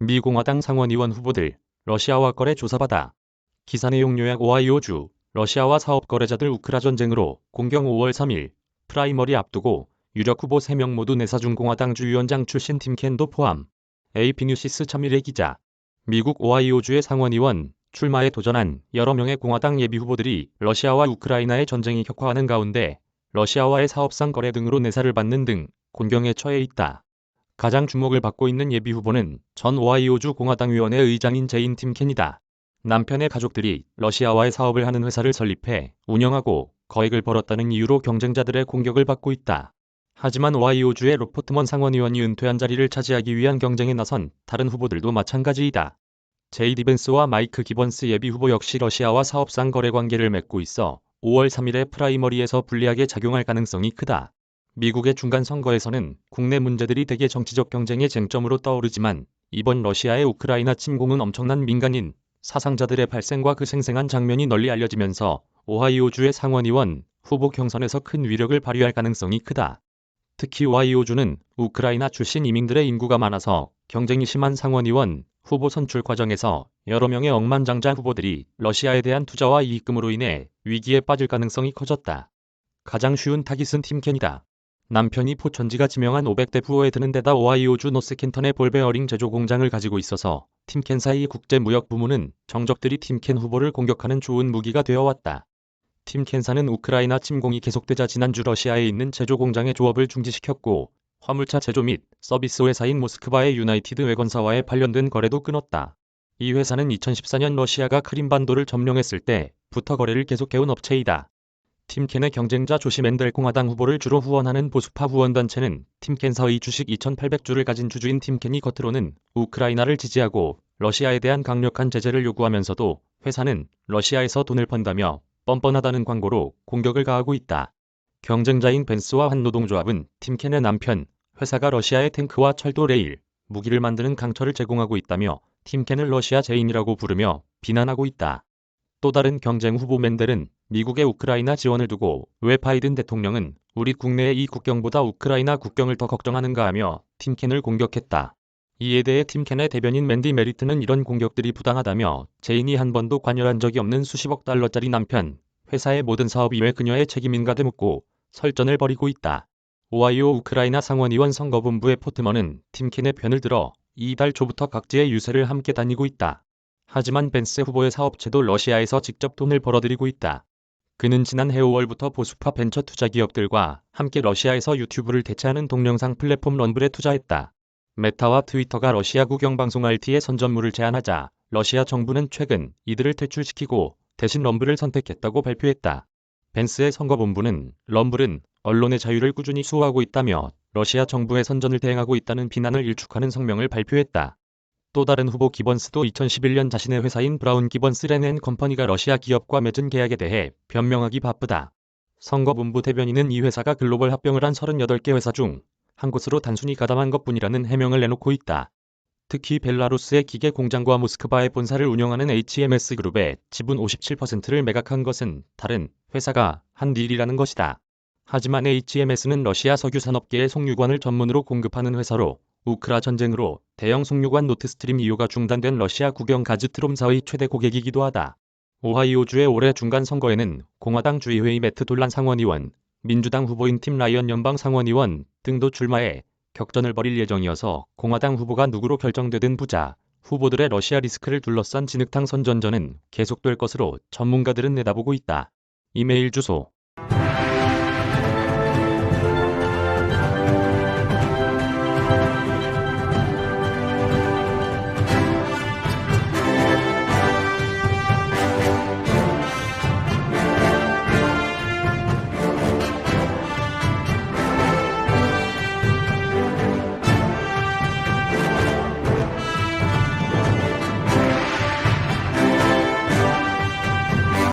미 공화당 상원의원 후보들 러시아와 거래 조사받아. 기사 내용 요약. 오하이오주 러시아와 사업 거래자들 우크라 전쟁으로 공경. 5월 3일 프라이머리 앞두고 유력 후보 3명 모두 내사중. 공화당 주위원장 출신 팀 켄도 포함. AP뉴시스 참일의 기자. 미국 오하이오주의 상원의원 출마에 도전한 여러 명의 공화당 예비 후보들이 러시아와 우크라이나의 전쟁이 격화하는 가운데 러시아와의 사업상 거래 등으로 내사를 받는 등 곤경에 처해 있다. 가장 주목을 받고 있는 예비 후보는 전 오하이오주 공화당 위원회 의장인 제인 팀켄이다. 남편의 가족들이 러시아와의 사업을 하는 회사를 설립해 운영하고 거액을 벌었다는 이유로 경쟁자들의 공격을 받고 있다. 하지만 오하이오주의 로포트먼 상원의원이 은퇴한 자리를 차지하기 위한 경쟁에 나선 다른 후보들도 마찬가지이다. 제이디 벤스와 마이크 기번스 예비 후보 역시 러시아와 사업상 거래 관계를 맺고 있어 5월 3일의 프라이머리에서 불리하게 작용할 가능성이 크다. 미국의 중간 선거에서는 국내 문제들이 대개 정치적 경쟁의 쟁점으로 떠오르지만 이번 러시아의 우크라이나 침공은 엄청난 민간인 사상자들의 발생과 그 생생한 장면이 널리 알려지면서 오하이오주의 상원의원 후보 경선에서 큰 위력을 발휘할 가능성이 크다. 특히 오하이오주는 우크라이나 출신 이민들의 인구가 많아서 경쟁이 심한 상원의원 후보 선출 과정에서 여러 명의 억만장자 후보들이 러시아에 대한 투자와 이익금으로 인해 위기에 빠질 가능성이 커졌다. 가장 쉬운 타깃은 팀켄이다. 남편이 포천지가 지명한 500대 부호에 드는 데다 오하이오주 노스켄턴의 볼베어링 제조 공장을 가지고 있어서 팀켄 사이 국제무역 부문은 정적들이 팀켄 후보를 공격하는 좋은 무기가 되어왔다. 팀켄사는 우크라이나 침공이 계속되자 지난주 러시아에 있는 제조 공장의 조업을 중지시켰고 화물차 제조 및 서비스 회사인 모스크바의 유나이티드 외건사와의 관련된 거래도 끊었다. 이 회사는 2014년 러시아가 크림반도를 점령했을 때부터 거래를 계속해온 업체이다. 팀켄의 경쟁자 조시 맨델 공화당 후보를 주로 후원하는 보수파 후원단체는 팀켄사의 주식 2,800주를 가진 주주인 팀켄이 겉으로는 우크라이나를 지지하고 러시아에 대한 강력한 제재를 요구하면서도 회사는 러시아에서 돈을 번다며 뻔뻔하다는 광고로 공격을 가하고 있다. 경쟁자인 벤스와 한노동조합은 팀켄의 남편, 회사가 러시아의 탱크와 철도 레일, 무기를 만드는 강철을 제공하고 있다며 팀켄을 러시아 제인이라고 부르며 비난하고 있다. 또 다른 경쟁 후보 맨델은 미국의 우크라이나 지원을 두고 왜 바이든 대통령은 우리 국내의 이 국경보다 우크라이나 국경을 더 걱정하는가 하며 팀켄을 공격했다. 이에 대해 팀켄의 대변인 맨디 메리트는 이런 공격들이 부당하다며 제인이 한 번도 관여한 적이 없는 수십억 달러짜리 남편, 회사의 모든 사업이 왜 그녀의 책임인가 되묻고 설전을 벌이고 있다. 오하이오 우크라이나 상원의원 선거본부의 포트먼은 팀켄의 편을 들어 이달 초부터 각지의 유세를 함께 다니고 있다. 하지만 벤스 후보의 사업체도 러시아에서 직접 돈을 벌어들이고 있다. 그는 지난해 5월부터 보수파 벤처 투자 기업들과 함께 러시아에서 유튜브를 대체하는 동영상 플랫폼 럼블에 투자했다. 메타와 트위터가 러시아 국영방송 RT의 선전물을 제한하자 러시아 정부는 최근 이들을 퇴출시키고 대신 럼블을 선택했다고 발표했다. 벤스의 선거본부는 럼블은 언론의 자유를 꾸준히 수호하고 있다며 러시아 정부의 선전을 대행하고 있다는 비난을 일축하는 성명을 발표했다. 또 다른 후보 기번스도 2011년 자신의 회사인 브라운 기번스 렌앤 컴퍼니가 러시아 기업과 맺은 계약에 대해 변명하기 바쁘다. 선거본부 대변인은 이 회사가 글로벌 합병을 한 38개 회사 중 한 곳으로 단순히 가담한 것뿐이라는 해명을 내놓고 있다. 특히 벨라루스의 기계 공장과 모스크바의 본사를 운영하는 HMS 그룹의 지분 57%를 매각한 것은 다른 회사가 한 딜이라는 것이다. 하지만 HMS는 러시아 석유산업계의 송유관을 전문으로 공급하는 회사로 우크라 전쟁으로 대형 송유관 노트스트림 2호가 중단된 러시아 국영 가즈트롬사의 최대 고객이기도 하다. 오하이오주의 올해 중간 선거에는 공화당 주의회의 매트 돌란 상원의원, 민주당 후보인 팀 라이언 연방 상원의원 등도 출마해 격전을 벌일 예정이어서 공화당 후보가 누구로 결정되든 부자 후보들의 러시아 리스크를 둘러싼 진흙탕 선전전은 계속될 것으로 전문가들은 내다보고 있다. 이메일 주소